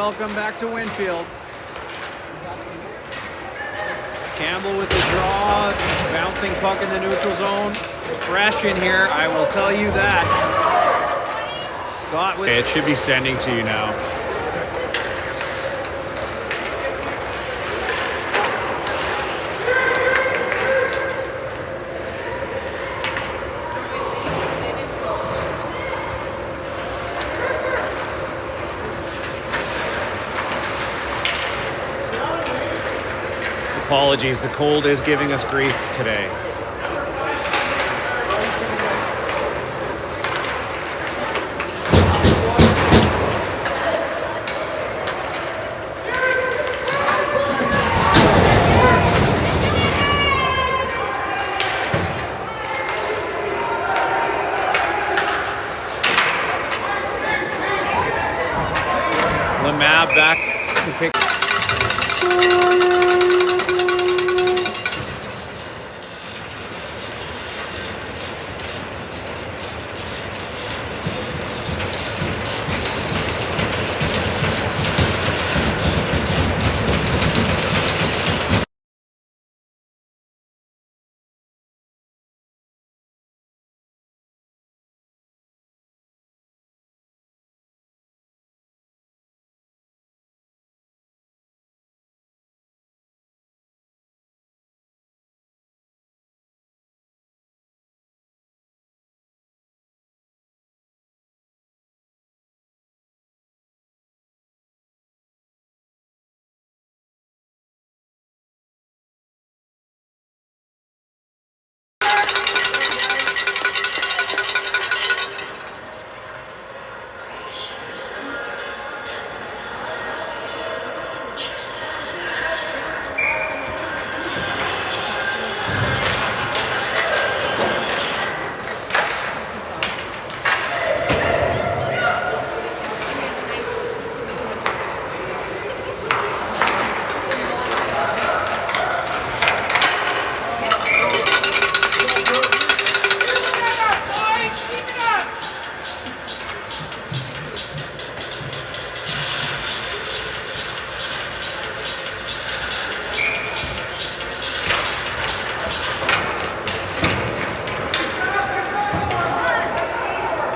welcome back to Winfield. Campbell with the draw, bouncing puck in the neutral zone. Fresh in here, I will tell you that. Scott with... Okay, it should be sending to you now. Apologies, the cold is giving us grief today. Lamab back to pick.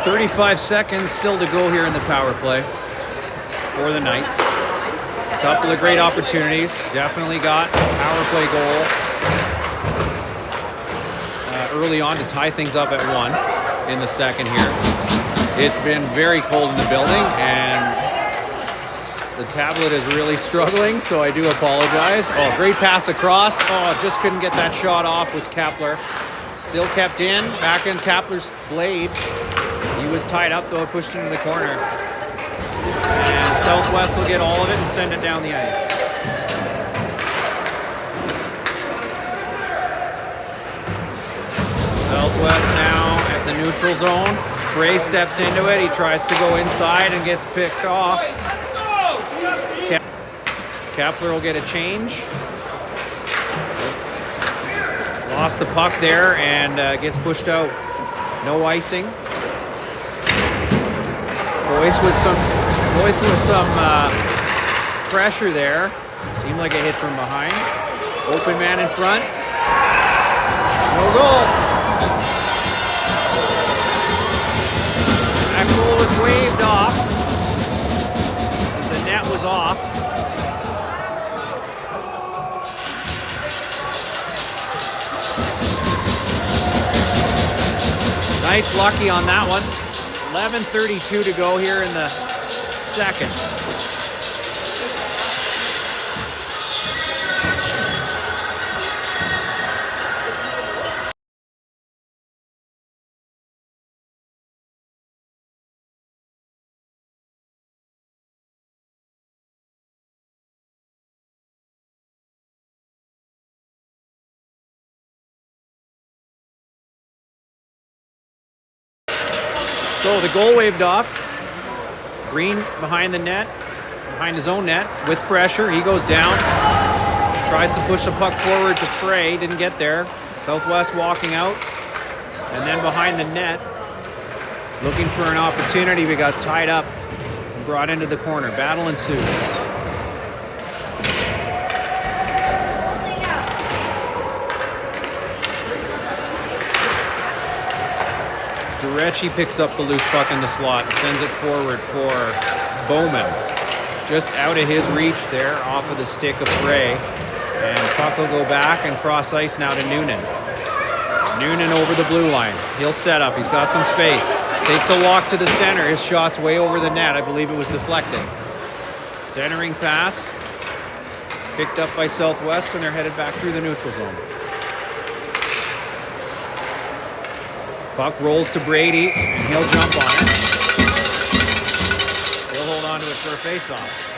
.35 seconds still to go here in the power play for the Knights. A couple of great opportunities. Definitely got a power play goal early on to tie things up at 1 in the second here. It's been very cold in the building and the tablet is really struggling, so I do apologize. Oh, great pass across. Oh, just couldn't get that shot off was Kepler. Still kept in, back in Kepler's blade. He was tied up though, pushed into the corner. And Southwest will get all of it and send it down the ice. Southwest now at the neutral zone. Frey steps into it, he tries to go inside and gets picked off. Kepler will get a change. Lost the puck there and gets pushed out. No icing. Boyce with some pressure there. Seemed like a hit from behind. Open man in front. No goal. That goal was waved off as the net was off. Knights lucky on that one. 11:32 to go here in the second. So the goal waved off. Green behind the net, behind his own net with pressure. He goes down, tries to push the puck forward to Frey, didn't get there. Southwest walking out, and then behind the net, looking for an opportunity. We got tied up brought into the corner. Battle ensues. Durecci picks up the loose puck in the slot and sends it forward for Bowman. Just out of his reach there, off of the stick of Frey. And puck will go back and cross ice now to Noonan. Noonan over the blue line. He'll set up. He's got some space. Takes a walk to the center. His shot's way over the net. I believe it was deflected. Centering pass. Picked up by Southwest, and they're headed back through the neutral zone. Puck rolls to Brady, and he'll jump on it. He'll hold on to it for a face-off.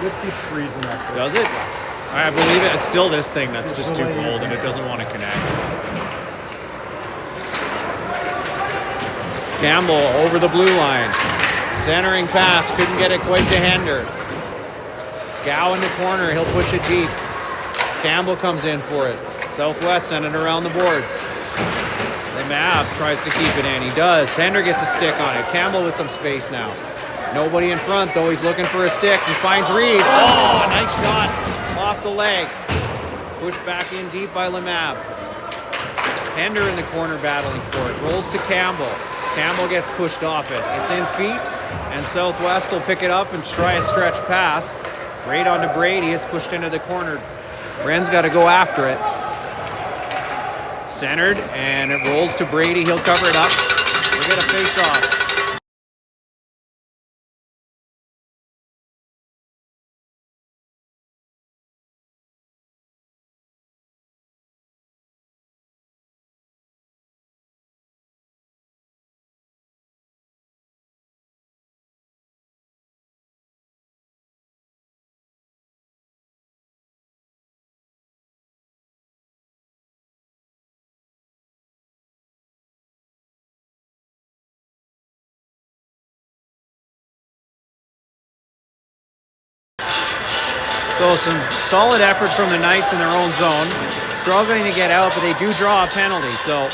This keeps freezing up there. Does it? I believe it. It's still this thing that's just too cold, and it doesn't want to connect. Campbell over the blue line. Centering pass. Couldn't get it quite to Hender. Gow in the corner. He'll push it deep. Campbell comes in for it. Southwest sending it around the boards. Lemab tries to keep it in. He does. Hender gets a stick on it. Campbell with some space now. Nobody in front, though. He's looking for a stick. He finds Reed. Oh, nice shot off the leg. Pushed back in deep by Lemab. Hender in the corner battling for it. Rolls to Campbell. Campbell gets pushed off it. It's in feet, and Southwest will pick it up and try a stretch pass. Right onto Brady. It's pushed into the corner. Wren's got to go after it. Centered, and it rolls to Brady. He'll cover it up. We'll get a face-off. So some solid effort from the Knights in their own zone. Struggling to get out, but they do draw a penalty. So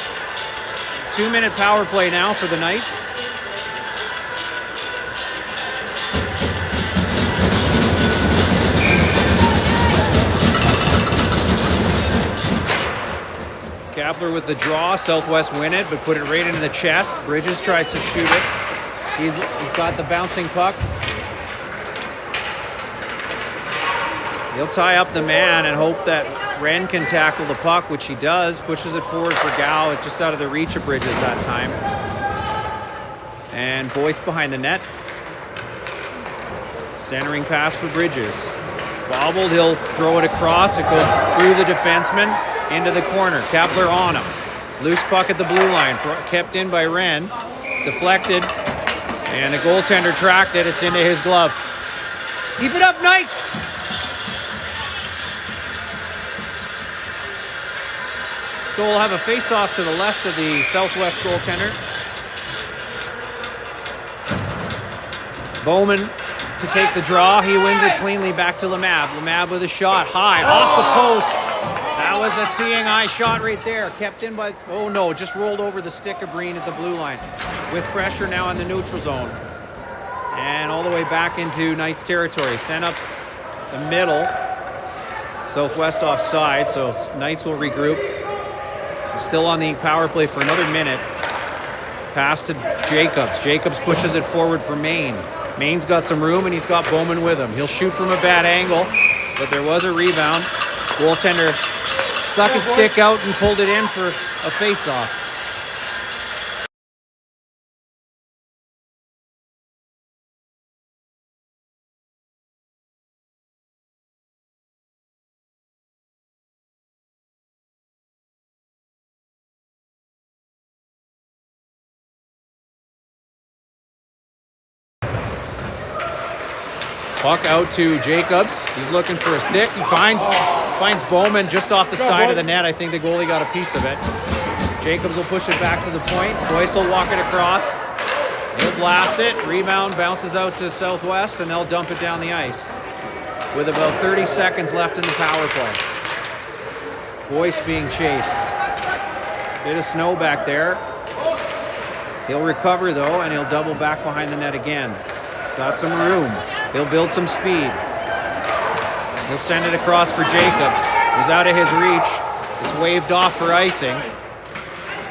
2-minute power play now for the Knights. Kapler with the draw. Southwest win it, but put it right into the chest. Bridges tries to shoot it. He's got the bouncing puck. He'll tie up the man and hope that Wren can tackle the puck, which he does. Pushes it forward for Gow, just out of the reach of Bridges that time. And Boyce behind the net. Centering pass for Bridges. Bobbled, he'll throw it across. It goes through the defenseman into the corner. Kapler on him. Loose puck at the blue line. Kept in by Wren. Deflected. And the goaltender tracked it. It's into his glove. Keep it up, Knights! So we'll have a face-off to the left of the Southwest goaltender. Bowman to take the draw. He wins it cleanly back to Lemab. Lemab with a shot high off the post. That was a seeing eye shot right there. Kept in by, oh no, just rolled over the stick of Breen at the blue line. With pressure now in the neutral zone. And all the way back into Knights territory. Sent up the middle. Southwest offside, so Knights will regroup. Still on the power play for another minute. Pass to Jacobs. Jacobs pushes it forward for Maine. Maine's got some room, and he's got Bowman with him. He'll shoot from a bad angle, but there was a rebound. Goaltender suck his stick out and pulled it in for a face-off. Puck out to Jacobs. He's looking for a stick. He finds Bowman just off the side of the net. I think the goalie got a piece of it. Jacobs will push it back to the point. Boyce will walk it across. He'll blast it. Rebound bounces out to Southwest, and they'll dump it down the ice with about 30 seconds left in the power play. Boyce being chased. Bit of snow back there. He'll recover, though, and he'll double back behind the net again. He's got some room. He'll build some speed. He'll send it across for Jacobs. He's out of his reach. It's waved off for icing.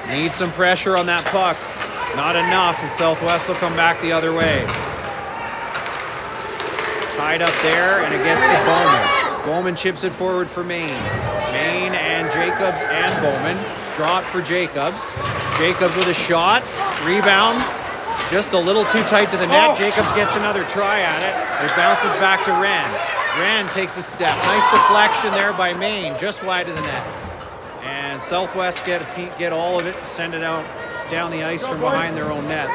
Needs some pressure on that puck. Not enough, and Southwest will come back the other way. Tied up there, and it gets to Bowman. Bowman chips it forward for Maine. Maine and Jacobs and Bowman. Draw it for Jacobs. Jacobs with a shot. Rebound. Just a little too tight to the net. Jacobs gets another try at it. It bounces back to Wren. Wren takes a step. Nice deflection there by Maine, just wide of the net. And Southwest get all of it, send it out down the ice from behind their own net.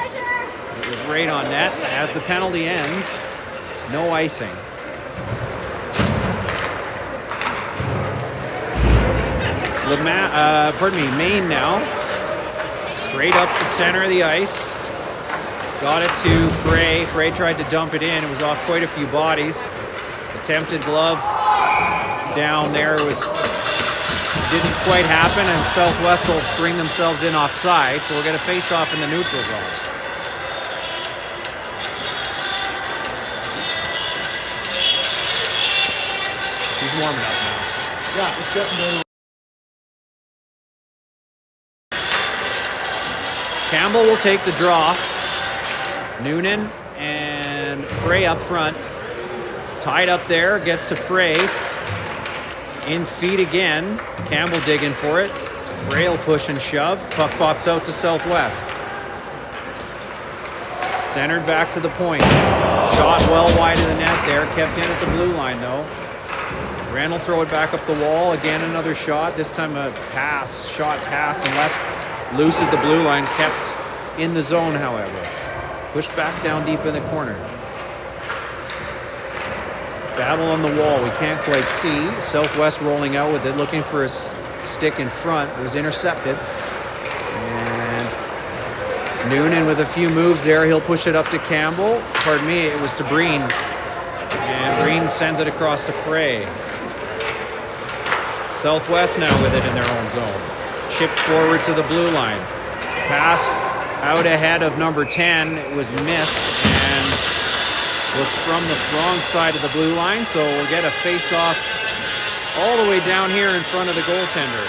It was right on net. As the penalty ends, no icing. Maine now. Straight up the center of the ice. Got it to Frey. Frey tried to dump it in. It was off quite a few bodies. Attempted glove down there didn't quite happen, and Southwest will bring themselves in offside, so we'll get a face-off in the neutral zone. She's warming up now. Yeah, it's getting better. Campbell will take the draw. Noonan and Frey up front. Tied up there, gets to Frey. In feet again. Campbell digging for it. Frey will push and shove. Puck pops out to Southwest. Centered back to the point. Shot well wide of the net there. Kept in at the blue line though. Wren will throw it back up the wall. Again another shot. This time a shot pass and left loose at the blue line. Kept in the zone however. Pushed back down deep in the corner. Battle on the wall, we can't quite see. Southwest rolling out with it, looking for a stick in front. It was intercepted. And Noonan with a few moves there. He'll push it up to Campbell. Pardon me, it was to Breen. And Breen sends it across to Frey. Southwest now with it in their own zone. Chipped forward to the blue line. Pass out ahead of number 10. It was missed and was from the wrong side of the blue line, so we'll get a face-off all the way down here in front of the goaltender.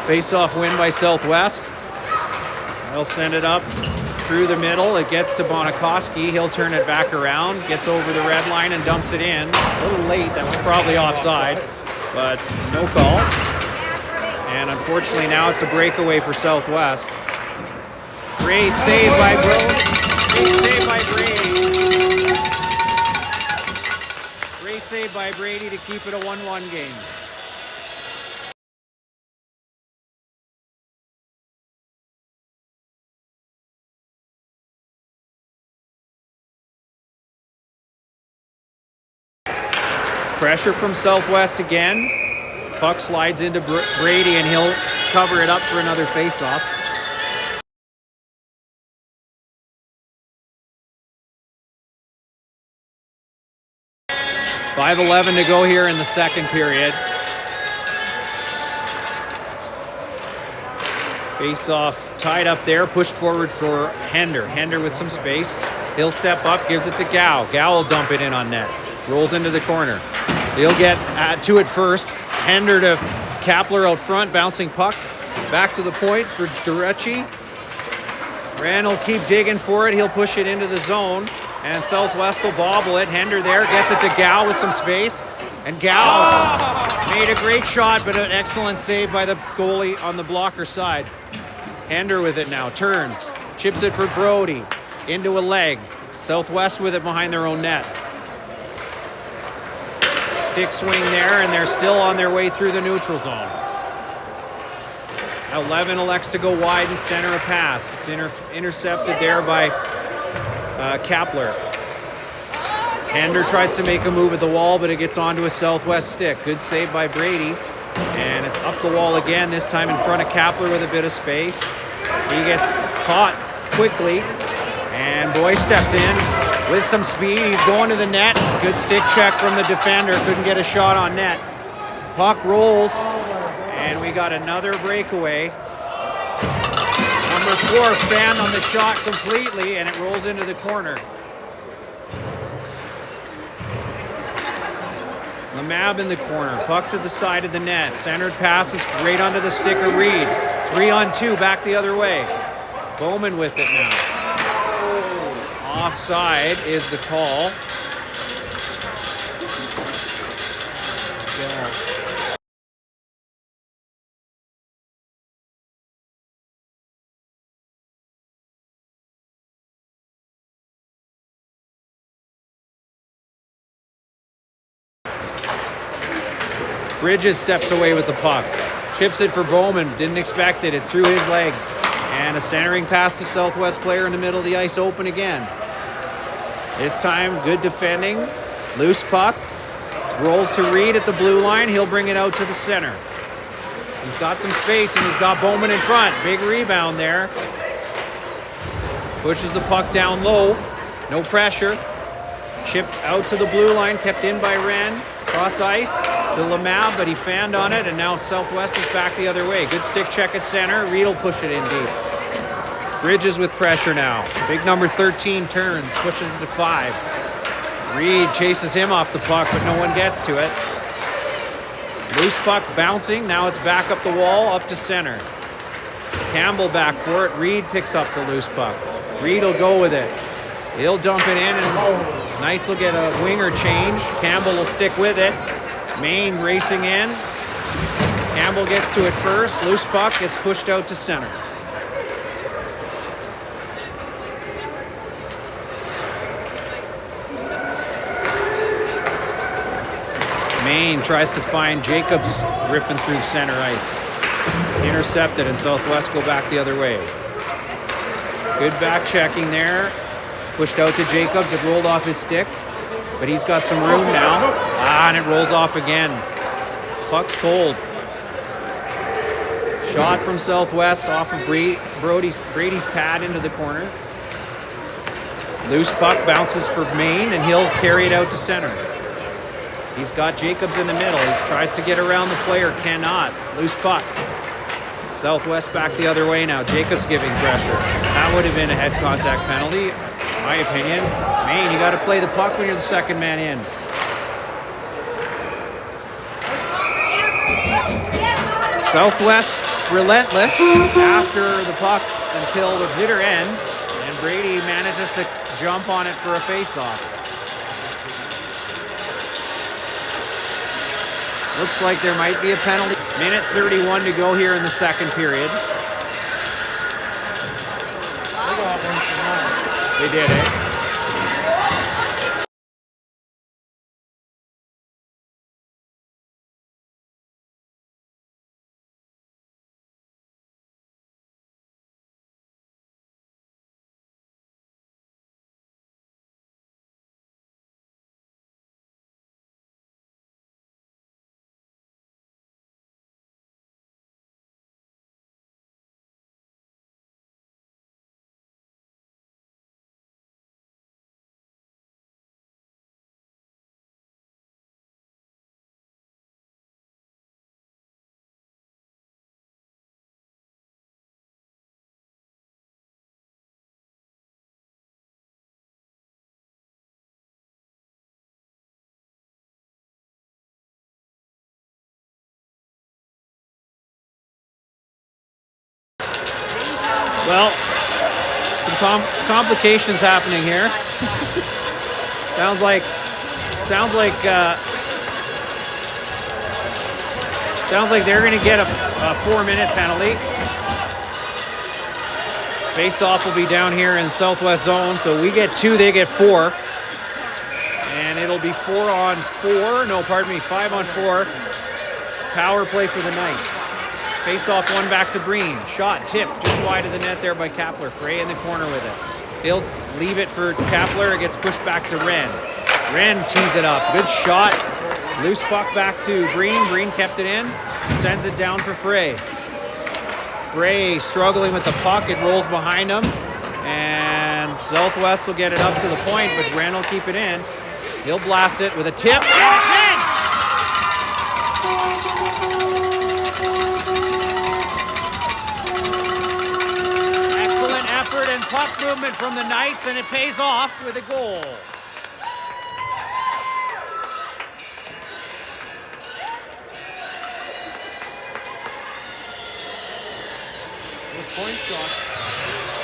Face-off win by Southwest. They'll send it up through the middle. It gets to Bonikoski. He'll turn it back around, gets over the red line and dumps it in. A little late. That was probably offside, but no call. And unfortunately now it's a breakaway for Southwest. Great save by Brody. Great save by Brady. Great save by Brady to keep it a 1-1 game. Pressure from Southwest again. Puck slides into Brady and he'll cover it up for another face-off. .5:11 to go here in the second period. Face-off tied up there, pushed forward for Hender. Hender with some space. He'll step up, gives it to Gow. Gow will dump it in on net. Rolls into the corner. They'll get to it first. Hender to Kapler out front, bouncing puck. Back to the point for Durecci. Wren will keep digging for it. He'll push it into the zone. And Southwest will bobble it. Hender there, gets it to Gow with some space. And Gow made a great shot, but an excellent save by the goalie on the blocker side. Hender with it now, turns. Chips it for Brody. Into a leg. Southwest with it behind their own net. Stick swing there, and they're still on their way through the neutral zone. 11 elects to go wide and center a pass. It's intercepted there by Kapler. Hander tries to make a move at the wall, but it gets onto a Southwest stick. Good save by Brady. And it's up the wall again, this time in front of Kapler with a bit of space. He gets caught quickly, and Boy steps in with some speed. He's going to the net. Good stick check from the defender. Couldn't get a shot on net. Puck rolls, and we got another breakaway. Number 4 fanned on the shot completely, and it rolls into the corner. Lamab in the corner, puck to the side of the net. Centered passes right onto the stick of Reed. 3-on-2, back the other way. Bowman with it now. Offside is the call. Bridges steps away with the puck. Chips it for Bowman. Didn't expect it. It's through his legs. And a centering pass to Southwest player in the middle of the ice, open again. This time, good defending. Loose puck. Rolls to Reed at the blue line. He'll bring it out to the center. He's got some space, and he's got Bowman in front. Big rebound there. Pushes the puck down low. No pressure. Chipped out to the blue line, kept in by Wren. Cross ice to Lamab, but he fanned on it, and now Southwest is back the other way. Good stick check at center. Reed will push it in deep. Bridges with pressure now. Big number 13 turns, pushes it to 5. Reed chases him off the puck, but no one gets to it. Loose puck bouncing. Now it's back up the wall, up to center. Campbell back for it. Reed picks up the loose puck. Reed will go with it. He'll dump it in, and Knights will get a winger change. Campbell will stick with it. Maine racing in. Campbell gets to it first. Loose puck gets pushed out to center. Maine tries to find Jacobs ripping through center ice. It's intercepted, and Southwest go back the other way. Good back checking there. Pushed out to Jacobs. It rolled off his stick, but he's got some room now. And it rolls off again. Puck's cold. Shot from Southwest off of Brady's pad into the corner. Loose puck bounces for Maine, and he'll carry it out to center. He's got Jacobs in the middle. He tries to get around the player, cannot. Loose puck. Southwest back the other way now. Jacobs giving pressure. That would have been a head contact penalty. My opinion. Maine, you got to play the puck when you're the second man in. Southwest relentless after the puck until the bitter end, and Brady manages to jump on it for a face-off. Looks like there might be a penalty. Minute 31 to go here in the second period. They did it. Well, some complications happening here. Sounds like they're going to get a 4-minute penalty. Face-off will be down here in Southwest zone, so we get 2, they get 4. And it'll be 5-on-4. Power play for the Knights. Face off one back to Breen. Shot tipped just wide of the net there by Kapler. Frey in the corner with it. He'll leave it for Kapler. It gets pushed back to Wren. Wren tees it up. Good shot. Loose puck back to Breen. Breen kept it in. Sends it down for Frey. Frey struggling with the puck. It rolls behind him. And Southwest will get it up to the point, but Wren will keep it in. He'll blast it with a tip. And it's in! Excellent effort and puck movement from the Knights, and it pays off with a goal. Point shots.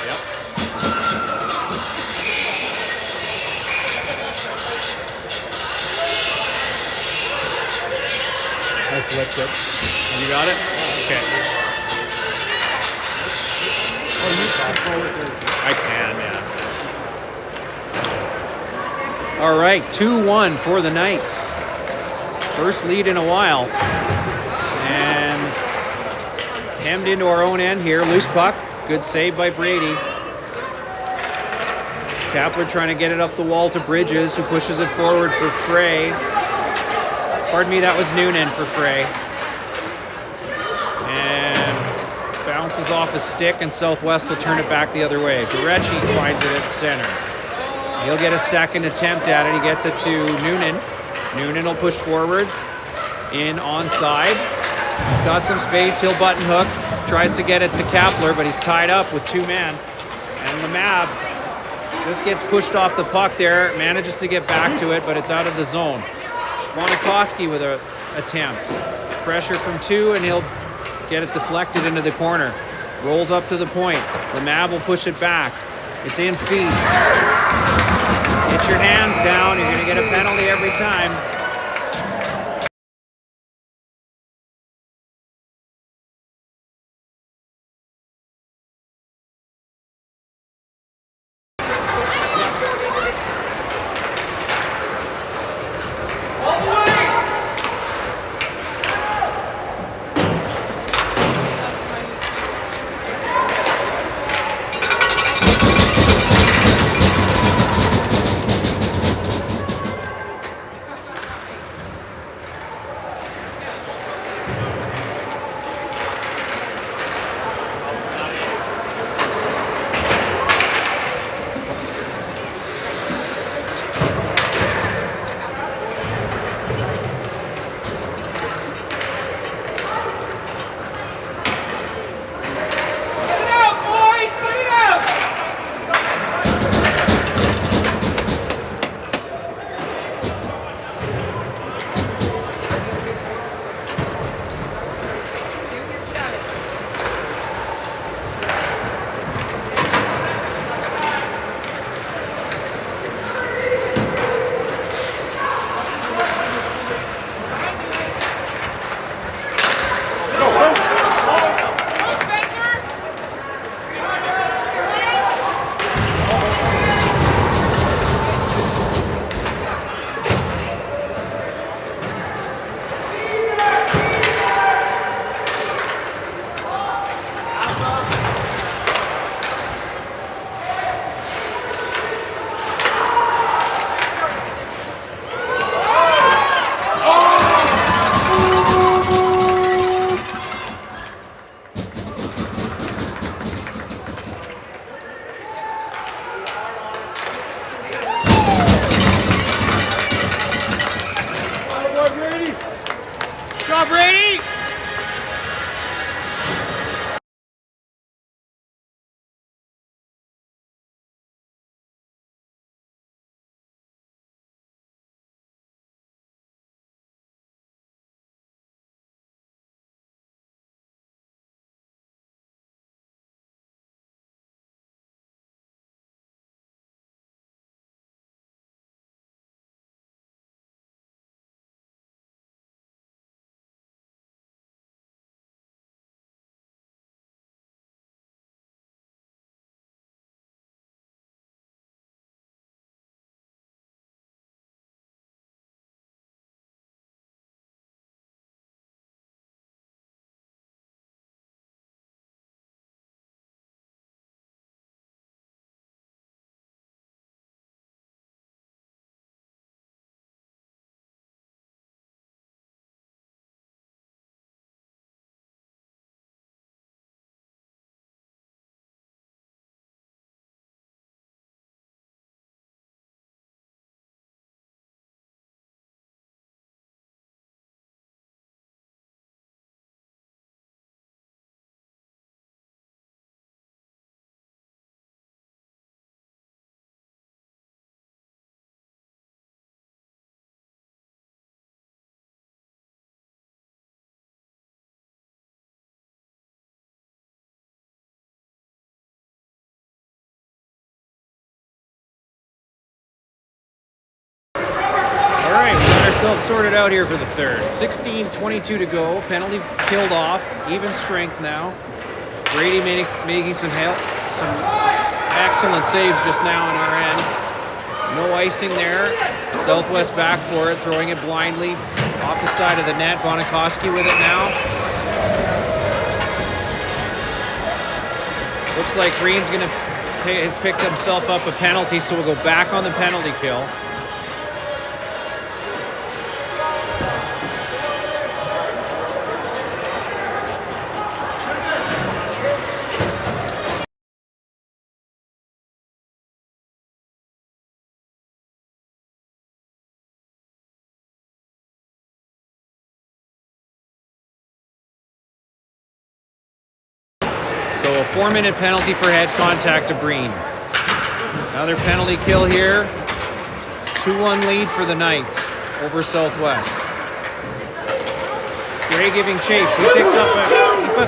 Yep. I flipped it. You got it? Okay. Oh, you control it there. I can, yeah. All right, 2-1 for the Knights. First lead in a while. And hemmed into our own end here. Loose puck. Good save by Brady. Kapler trying to get it up the wall to Bridges, who pushes it forward for Frey. Pardon me, that was Noonan for Frey. And bounces off a stick, and Southwest will turn it back the other way. Gurecci finds it at center. He'll get a second attempt at it. He gets it to Noonan. Noonan will push forward. In onside. He's got some space. He'll button hook. Tries to get it to Kapler, but he's tied up with two men. And Lemab just gets pushed off the puck there. Manages to get back to it, but it's out of the zone. Monakoski with an attempt. Pressure from two, and he'll get it deflected into the corner. Rolls up to the point. Lemab will push it back. It's in feet. Get your hands down. You're going to get a penalty every time. Brady! themselves sorted out here for the third. 16-22 to go. Penalty killed off. Even strength now. Brady making some excellent saves just now on our end. No icing there. Southwest back for it, throwing it blindly off the side of the net. Bonikoski with it now. Looks like Green's has picked himself up a penalty, so we'll go back on the penalty kill. So a 4-minute penalty for head contact to Breen. Another penalty kill here. 2-1 lead for the Knights over Southwest. Gray giving chase. He puts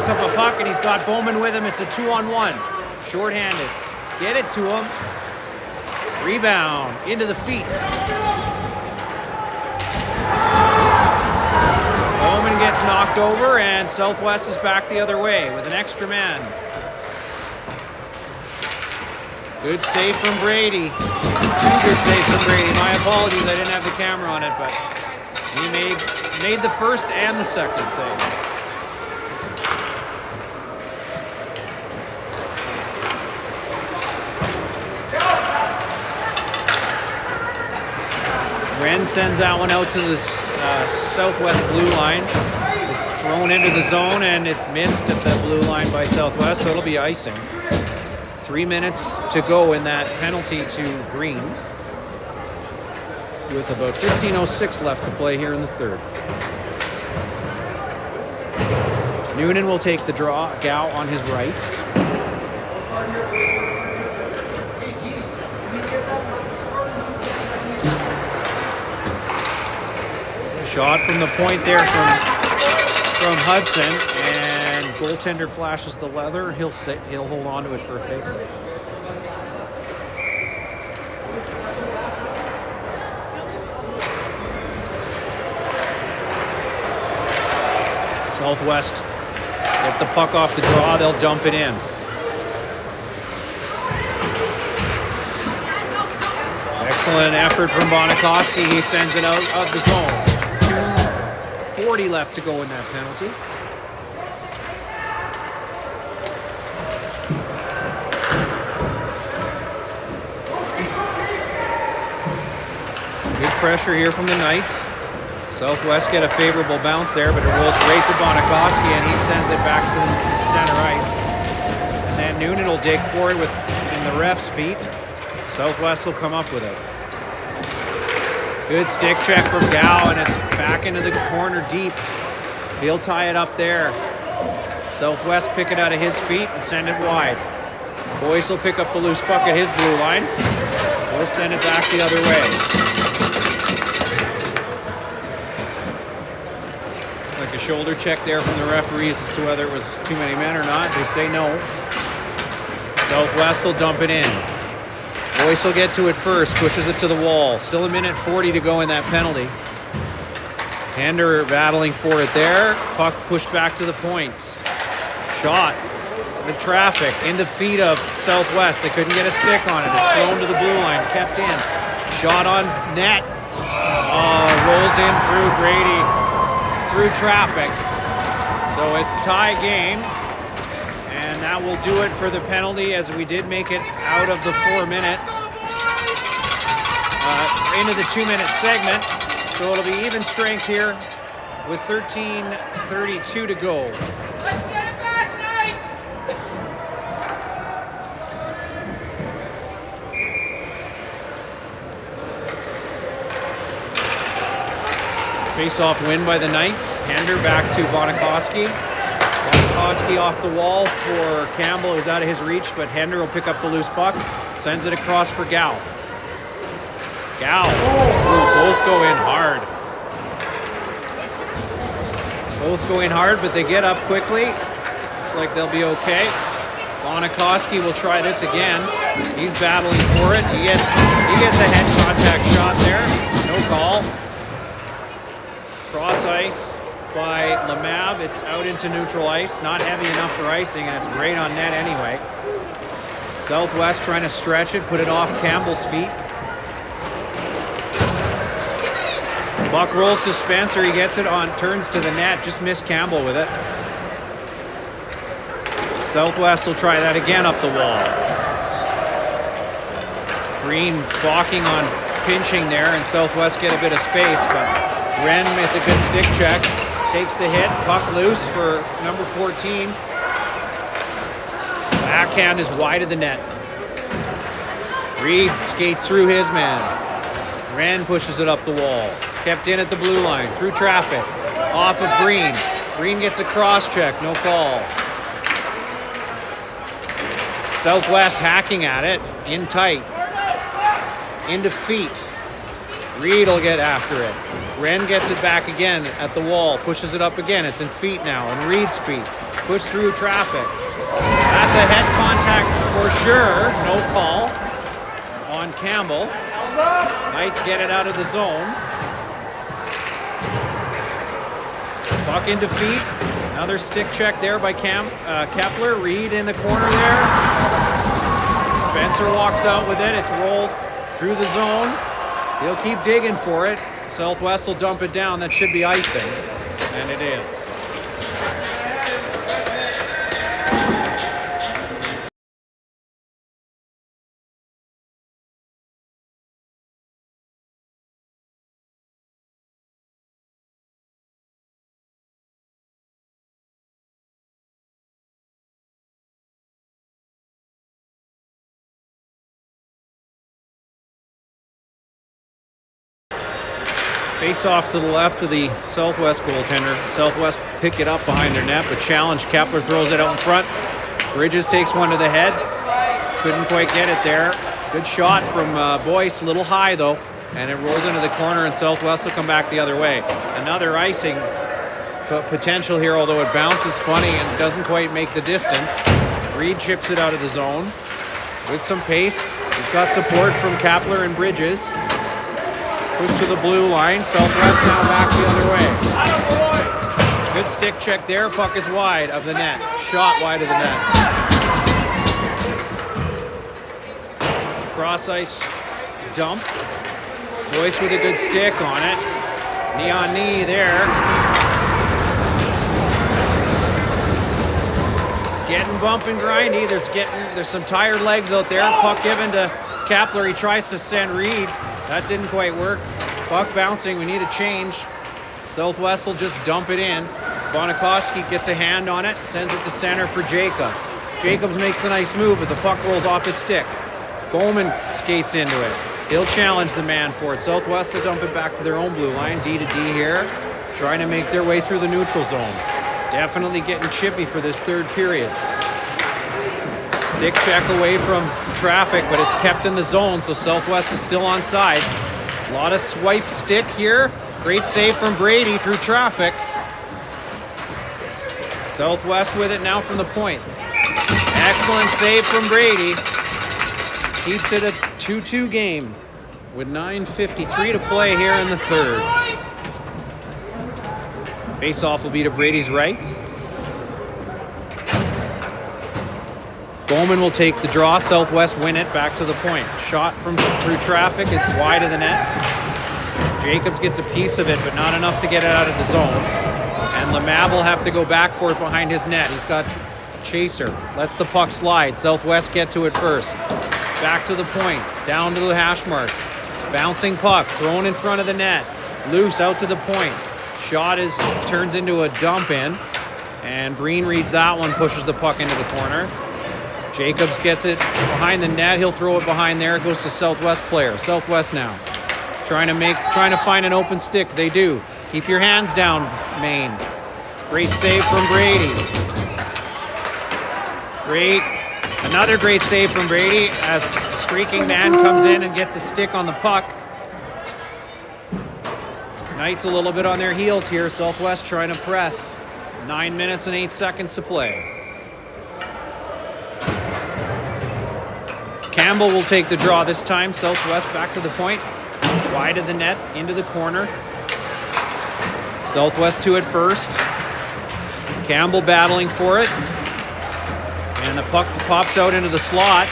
up a puck and he's got Bowman with him. It's a 2-on-1. Short-handed. Get it to him. Rebound into the feet. Bowman gets knocked over and Southwest is back the other way with an extra man. Good save from Brady. 2 good saves from Brady. My apologies, I didn't have the camera on it, but he made the first and the second save. Wren sends that one out to the Southwest blue line. It's thrown into the zone and it's missed at the blue line by Southwest, so it'll be icing. 3 minutes to go in that penalty to Green, with about 15:06 left to play here in the third. Noonan will take the draw. Gow on his right. Shot from the point there from Hudson, and goaltender flashes the leather. He'll hold on to it for a faceoff. Southwest get the puck off the draw. They'll dump it in. Excellent effort from Bonikoski. He sends it out of the zone. 2:40 left to go in that penalty. Good pressure here from the Knights. Southwest get a favorable bounce there, but it rolls right to Bonikoski, and he sends it back to the center ice. And then Noonan will dig for it in the ref's feet. Southwest will come up with it. Good stick check from Gow, and it's back into the corner deep. He'll tie it up there. Southwest pick it out of his feet and send it wide. Boyce will pick up the loose puck at his blue line. He'll send it back the other way. It's like a shoulder check there from the referees as to whether it was too many men or not. They say no. Southwest will dump it in. Boyce will get to it first, pushes it to the wall. Still 1:40 to go in that penalty. Hander battling for it there. Puck pushed back to the point. Shot. The traffic in the feet of Southwest. They couldn't get a stick on it. It's thrown to the blue line, kept in. Shot on net. Rolls in through Brady, through traffic. So it's tie game. And that will do it for the penalty, as we did make it out of the 4 minutes. Into the 2-minute segment. So it'll be even strength here with 13:32 to go. Let's get it back, Knights! Face-off win by the Knights. Hander back to Bonikoski. Bonikoski off the wall for Campbell. It was out of his reach, but Hander will pick up the loose puck. Sends it across for Gow. Gow. Both go in hard. Both go in hard, but they get up quickly. Looks like they'll be okay. Bonikoski will try this again. He's battling for it. He gets a head contact shot there. No call. Cross ice by Lemab. It's out into neutral ice. Not heavy enough for icing, and it's great on net anyway. Southwest trying to stretch it, put it off Campbell's feet. Puck rolls to Spencer. He gets it on, turns to the net. Just missed Campbell with it. Southwest will try that again up the wall. Green balking on pinching there, and Southwest get a bit of space, but Wren with a good stick check. Takes the hit, puck loose for number 14. Backhand is wide of the net. Reed skates through his man. Wren pushes it up the wall. Kept in at the blue line, through traffic. Off of Green. Green gets a cross check, no call. Southwest hacking at it, in tight. Into feet. Reed will get after it. Wren gets it back again at the wall, pushes it up again. It's in feet now, and Reed's feet. Push through traffic. That's a head contact for sure. No call on Campbell. Knights get it out of the zone. Puck into feet. Another stick check there by Kepler. Reed in the corner there. Spencer walks out with it. It's rolled through the zone. He'll keep digging for it. Southwest will dump it down. That should be icing. And it is. Face off to the left of the Southwest goaltender. Southwest pick it up behind their net, but challenge. Kepler throws it out in front. Bridges takes one to the head. Couldn't quite get it there. Good shot from Boyce, a little high though, and it rolls into the corner, and Southwest will come back the other way. Another icing potential here, although it bounces funny and doesn't quite make the distance. Reed chips it out of the zone with some pace. He's got support from Kepler and Bridges. Push to the blue line. Southwest now back the other way. Good stick check there. Puck is wide of the net. Shot wide of the net. Cross ice dump. Boyce with a good stick on it. Knee on knee there. It's getting bump and grindy. There's some tired legs out there. Puck given to Kepler. He tries to send Reed. That didn't quite work. Puck bouncing, we need a change. Southwest will just dump it in. Bonikoski gets a hand on it, sends it to center for Jacobs. Jacobs makes a nice move, but the puck rolls off his stick. Bowman skates into it. He'll challenge the man for it. Southwest will dump it back to their own blue line. D to D here, trying to make their way through the neutral zone. Definitely getting chippy for this third period. Stick check away from traffic, but it's kept in the zone, so Southwest is still onside. A lot of swipe stick here. Great save from Brady through traffic. Southwest with it now from the point. Excellent save from Brady. Keeps it a 2-2 game with 9:53 to play here in the third. Face-off will be to Brady's right. Bowman will take the draw. Southwest win it back to the point. Shot from through traffic. It's wide of the net. Jacobs gets a piece of it, but not enough to get it out of the zone. And Lemab will have to go back for it behind his net. He's got Chaser. Lets the puck slide. Southwest get to it first. Back to the point. Down to the hash marks. Bouncing puck. Thrown in front of the net. Loose out to the point. Shot turns into a dump in. And Breen reads that one. Pushes the puck into the corner. Jacobs gets it behind the net. He'll throw it behind there. It goes to Southwest player. Southwest now. Trying to find an open stick. They do. Keep your hands down, Maine. Great save from Brady. Another great save from Brady as streaking man comes in and gets a stick on the puck. Knights a little bit on their heels here. Southwest trying to press. 9 minutes and 8 seconds to play. Campbell will take the draw this time. Southwest back to the point. Wide of the net, into the corner. Southwest 2 at first. Campbell battling for it. And the puck pops out into the slot.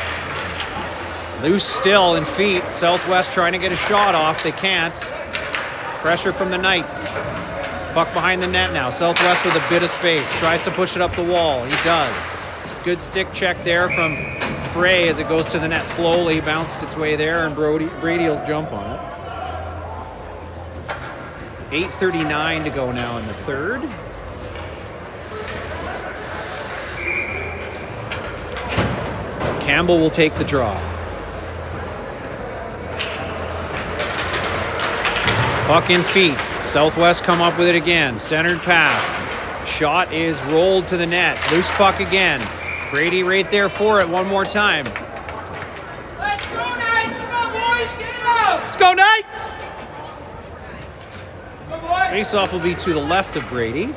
Loose still in feet. Southwest trying to get a shot off. They can't. Pressure from the Knights. Puck behind the net now. Southwest with a bit of space. Tries to push it up the wall. He does. Good stick check there from Frey as it goes to the net slowly. Bounced its way there, and Brady will jump on it. 8:39 to go now in the third. Campbell will take the draw. Puck in feet. Southwest come up with it again. Centered pass. Shot is rolled to the net. Loose puck again. Brady right there for it one more time. Let's go, Knights! Come on, boys! Get it out! Let's go, Knights! Go, boys! Face-off will be to the left of Brady.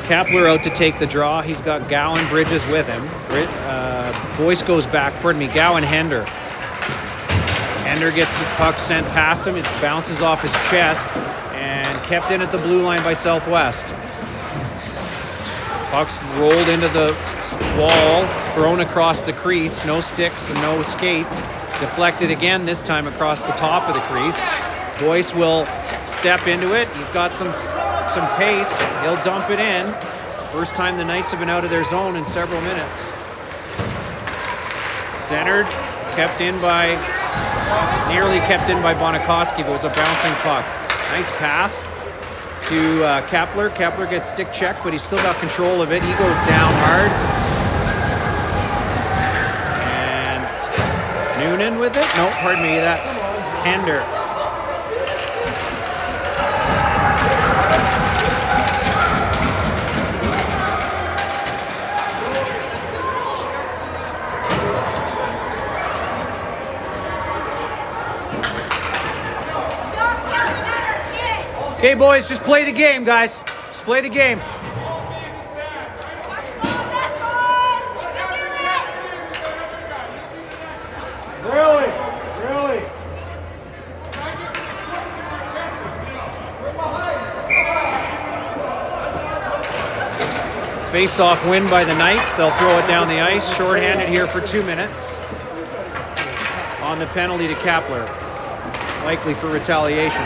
Kapler out to take the draw. He's got Gow and Bridges with him. Boyce goes back. Pardon me, Gow and Hender. Hender gets the puck sent past him. It bounces off his chest and kept in at the blue line by Southwest. Puck's rolled into the wall, thrown across the crease. No sticks and no skates. Deflected again, this time across the top of the crease. Boyce will step into it. He's got some pace. He'll dump it in. First time the Knights have been out of their zone in several minutes. Centered, nearly kept in by Bonikoski, but it was a bouncing puck. Nice pass to Kapler. Kapler gets stick checked, but he's still got control of it. He goes down hard. And Noonan with it? No, pardon me, that's Hender. Okay, boys, just play the game, guys. Just play the game. Really? Really? Face-off win by the Knights. They'll throw it down the ice. Shorthanded here for 2 minutes. On the penalty to Kapler. Likely for retaliation.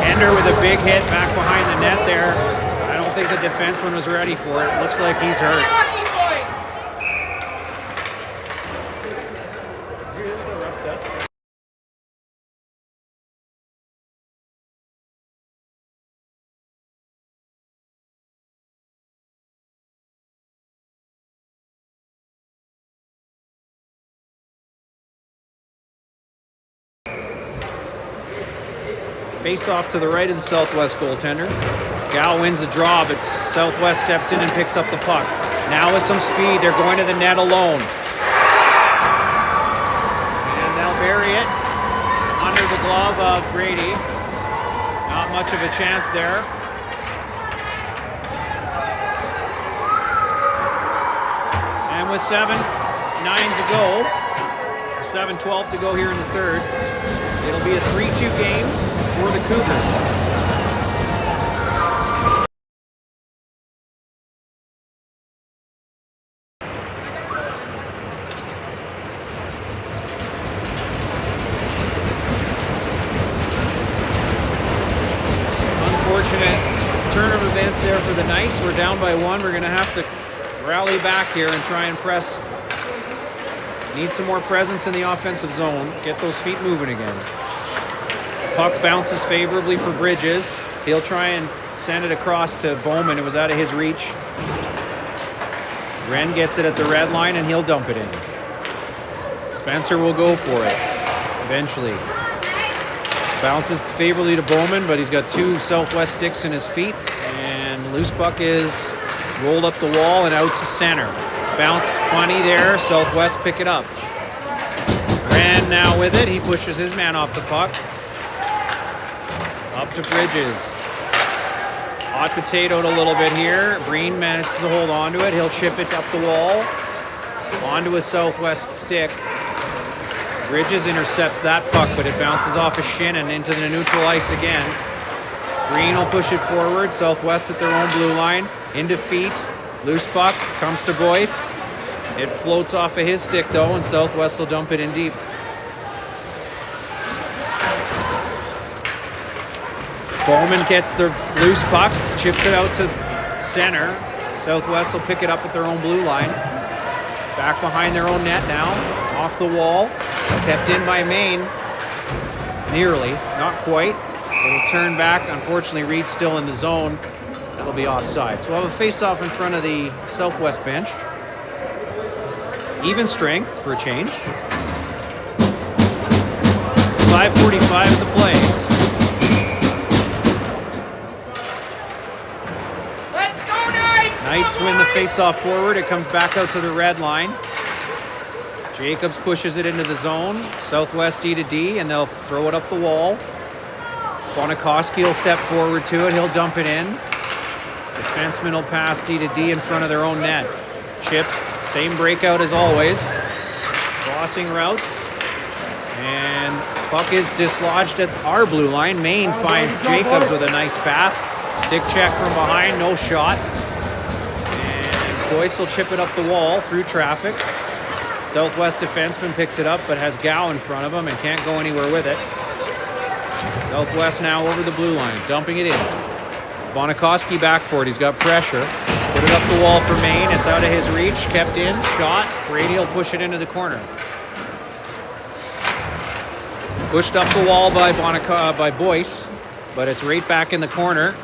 Hender with a big hit back behind the net there. I don't think the defenseman was ready for it. Looks like he's hurt. Hockey boys! Did you hear what the ref said? Face off to the right of the Southwest goaltender. Gal wins the draw, but Southwest steps in and picks up the puck. Now with some speed, they're going to the net alone. And they'll bury it under the glove of Brady. Not much of a chance there. And with 7:09 to go, 7:12 to go here in the third, it'll be a 3-2 game for the Cougars. Unfortunate turn of events there for the Knights. We're down by 1. We're going to have to rally back here and try and press. Need some more presence in the offensive zone. Get those feet moving again. Puck bounces favorably for Bridges. He'll try and send it across to Bowman. It was out of his reach. Wren gets it at the red line and he'll dump it in. Spencer will go for it eventually. Bounces favorably to Bowman, but he's got 2 Southwest sticks in his feet. And loose puck is rolled up the wall and out to center. Bounced funny there. Southwest pick it up. Wren now with it. He pushes his man off the puck. Up to Bridges. Hot potatoed a little bit here. Breen manages to hold on to it. He'll chip it up the wall. Onto a Southwest stick. Bridges intercepts that puck, but it bounces off his shin and into the neutral ice again. Green will push it forward. Southwest at their own blue line. Into feet. Loose puck. Comes to Boyce. It floats off of his stick, though, and Southwest will dump it in deep. Bowman gets the loose puck. Chips it out to center. Southwest will pick it up at their own blue line. Back behind their own net now. Off the wall. Kept in by Maine. Nearly. Not quite. It'll turn back. Unfortunately, Reed's still in the zone. That'll be offside. So we'll have a face-off in front of the Southwest bench. Even strength for a change. 5:45 of the play. Let's go, Knights! Knights win the face-off forward. It comes back out to the red line. Jacobs pushes it into the zone. Southwest D to D, and they'll throw it up the wall. Bonikoski will step forward to it. He'll dump it in. Defenseman will pass D to D in front of their own net. Chip, same breakout as always. Crossing routes. And puck is dislodged at our blue line. Maine finds Jacobs with a nice pass. Stick check from behind, no shot. And Boyce will chip it up the wall through traffic. Southwest defenseman picks it up but has Gow in front of him and can't go anywhere with it. Southwest now over the blue line, dumping it in. Bonikoski back for it. He's got pressure. Put it up the wall for Maine. It's out of his reach. Kept in. Shot. Brady will push it into the corner. Pushed up the wall by Boyce, but it's right back in the corner.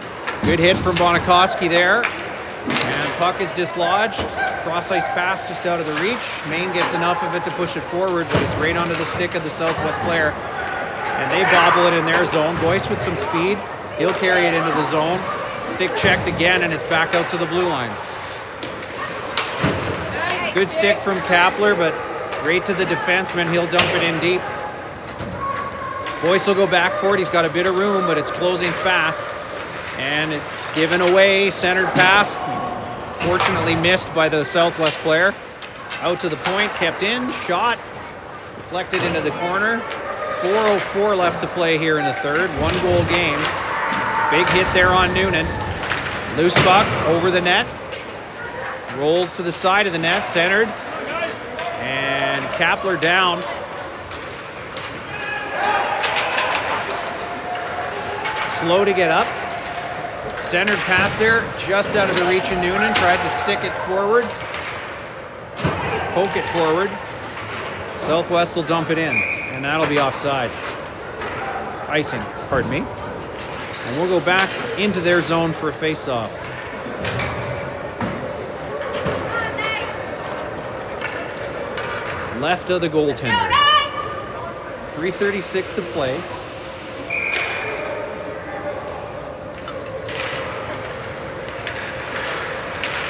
Good hit from Bonikoski there. And puck is dislodged. Cross-ice pass just out of the reach. Maine gets enough of it to push it forward, but it's right onto the stick of the Southwest player. And they bobble it in their zone. Boyce with some speed. He'll carry it into the zone. Stick checked again, and it's back out to the blue line. Good stick from Kapler, but right to the defenseman. He'll dump it in deep. Boyce will go back for it. He's got a bit of room, but it's closing fast. And it's given away. Centered pass. Fortunately missed by the Southwest player. Out to the point. Kept in. Shot. Deflected into the corner. 4:04 left to play here in the third. 1-goal game. Big hit there on Noonan. Loose puck over the net. Rolls to the side of the net. Centered. And Kapler down. Slow to get up. Centered pass there. Just out of the reach of Noonan. Tried to stick it forward. Poke it forward. Southwest will dump it in. And that'll be offside. Icing, pardon me. And we'll go back into their zone for a face-off. Left of the goaltender. 3:36 to play.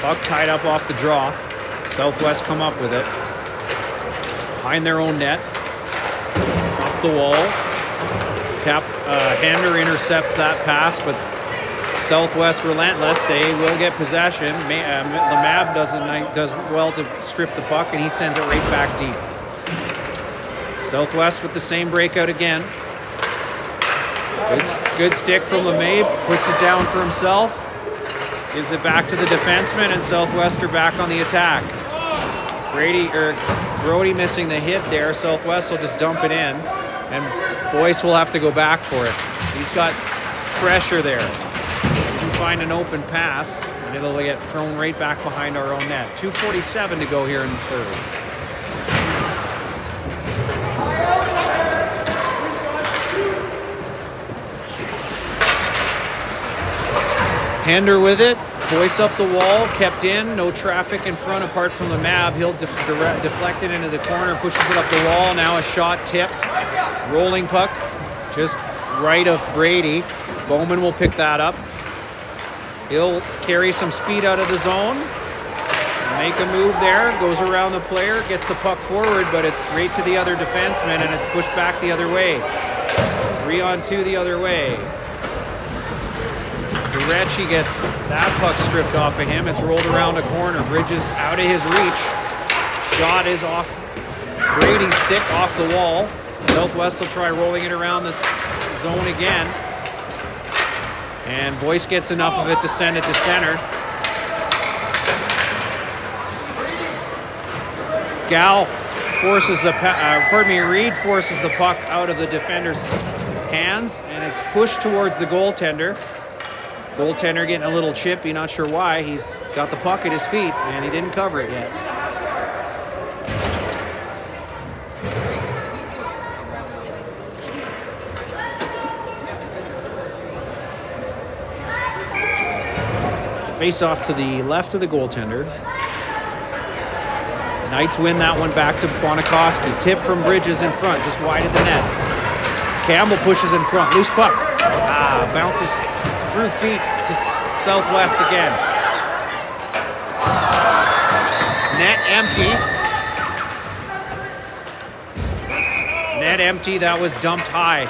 Puck tied up off the draw. Southwest come up with it. Behind their own net. Up the wall. Hander intercepts that pass, but Southwest relentless. They will get possession. Lemab does well to strip the puck, and he sends it right back deep. Southwest with the same breakout again. Good stick from Lemab. Puts it down for himself. Gives it back to the defenseman, and Southwest are back on the attack. Brody missing the hit there. Southwest will just dump it in, and Boyce will have to go back for it. He's got pressure there to find an open pass, and it'll get thrown right back behind our own net. 2:47 to go here in the third. Hander with it. Boyce up the wall, kept in, no traffic in front apart from the Mab. He'll deflect it into the corner, pushes it up the wall. Now a shot tipped. Rolling puck, just right of Brady. Bowman will pick that up. He'll carry some speed out of the zone. Make a move there, goes around the player, gets the puck forward, but it's right to the other defenseman, and it's pushed back the other way. 3-on-2 the other way. Durecci gets that puck stripped off of him. It's rolled around a corner. Bridges out of his reach. Shot is off Brady's stick off the wall. Southwest will try rolling it around the zone again. And Boyce gets enough of it to send it to center. Reed forces the puck out of the defender's hands, and it's pushed towards the goaltender. Goaltender getting a little chippy, not sure why. He's got the puck at his feet, and he didn't cover it yet. Face off to the left of the goaltender. Knights win that one back to Bonikoski. Tip from Bridges in front, just wide of the net. Campbell pushes in front. Loose puck. Bounces through feet to Southwest again. Net empty. Net empty. That was dumped high.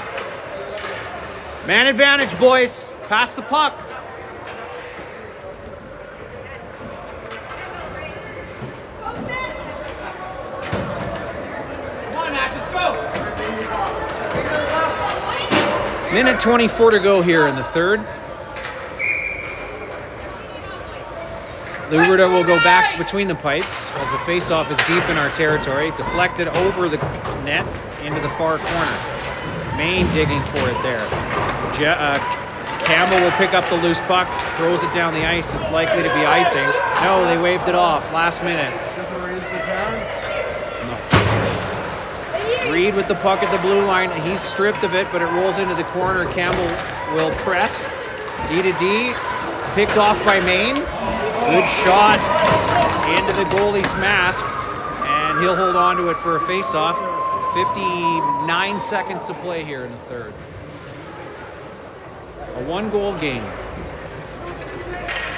Man advantage, boys. Pass the puck. Minute 24 to go here in the third. Luberta will go back between the pipes as the faceoff is deep in our territory. Deflected over the net into the far corner. Maine digging for it there. Campbell will pick up the loose puck, throws it down the ice. It's likely to be icing. No, they waved it off last minute. Reed with the puck at the blue line. He's stripped of it, but it rolls into the corner. Campbell will press. D to D. Picked off by Maine. Good shot into the goalie's mask. And he'll hold on to it for a face-off. 59 seconds to play here in the third. A one-goal game.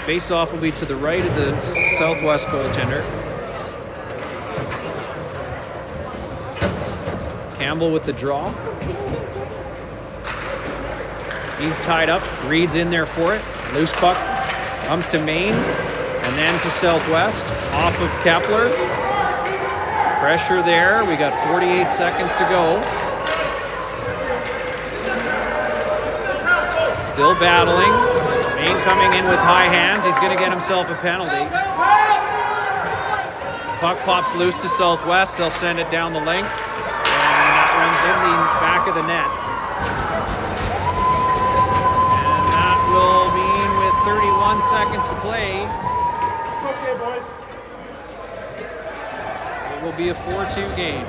Face-off will be to the right of the Southwest goaltender. Campbell with the draw. He's tied up. Reed's in there for it. Loose puck comes to Maine and then to Southwest. Off of Kepler. Pressure there. We got 48 seconds to go. Still battling. Maine coming in with high hands. He's going to get himself a penalty. Puck pops loose to Southwest. They'll send it down the length. In the back of the net. And that will mean with 31 seconds to play, it will be a 4-2 game.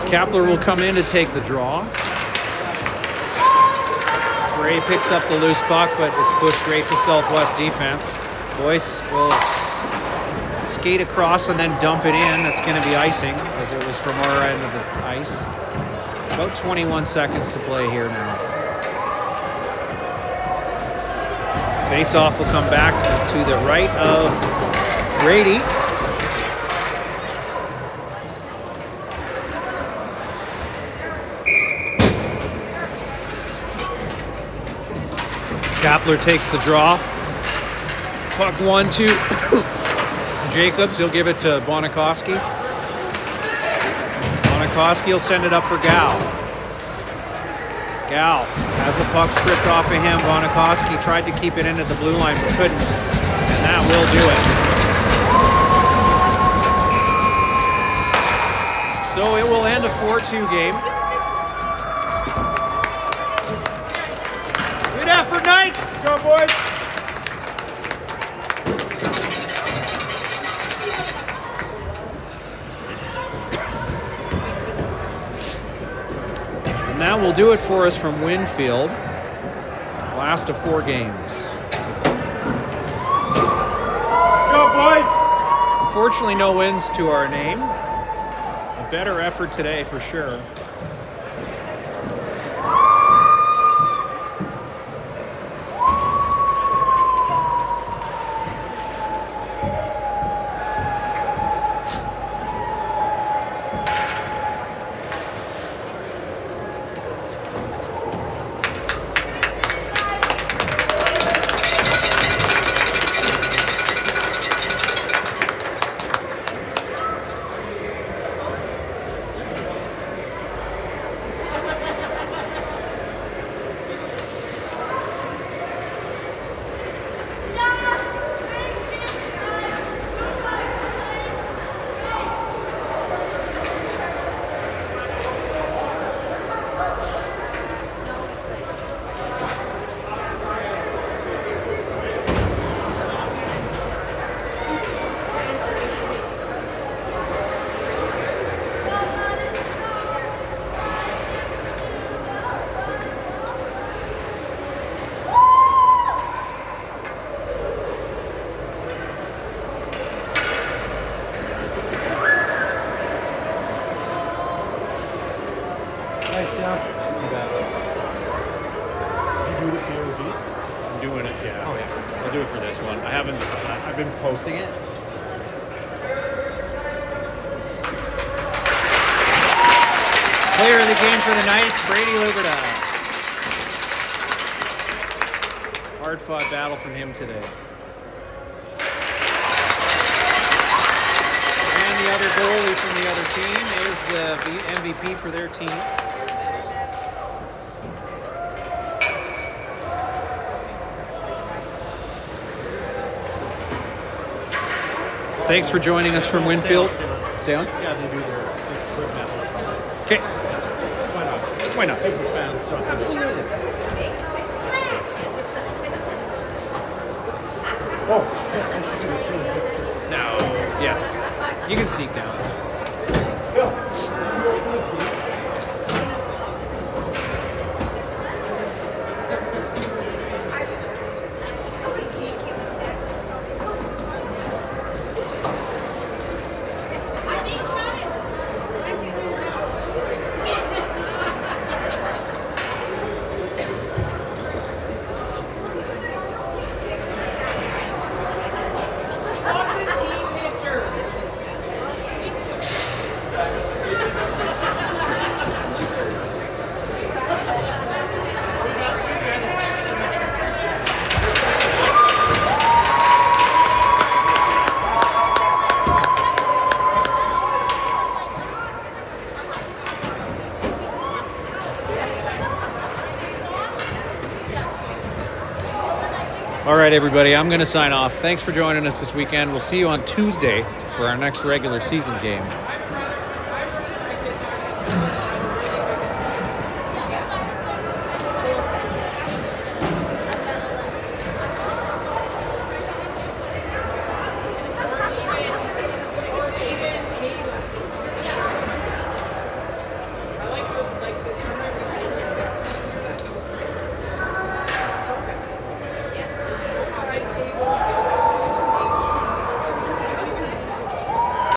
Kepler will come in to take the draw. Ray picks up the loose puck, but it's pushed right to Southwest defense. Boyce will skate across and then dump it in. That's going to be icing, as it was from our end of the ice. About 21 seconds to play here now. Face-off will come back to the right of Brady. Kepler takes the draw. Puck 1-2. Jacobs, he'll give it to Bonikoski. Bonikoski will send it up for Gal. Gal has a puck stripped off of him. Bonikoski tried to keep it in at the blue line but couldn't. And that will do it. So it will end a 4-2 game. Good effort, Knights! Go, boys! And that will do it for us from Winfield. Last of 4 games. Go, boys! Unfortunately, no wins to our name. A better effort today for sure. doing it. Yeah. Oh, yeah. I'll do it for this one. I haven't. I've been posting it. Player of the game for the Knights, Brady Luberta. Hard-fought battle from him today. And the other goalie from the other team is the MVP for their team. Thanks for joining us from Winfield. Stay on? Yeah, they do their equipment. Okay. Why not? Why not? Give the fans something. Absolutely. Oh, No. Yes. You can sneak down. What's a team picture? All right, everybody, I'm going to sign off. Thanks for joining us this weekend. We'll see you on Tuesday for our next regular season game.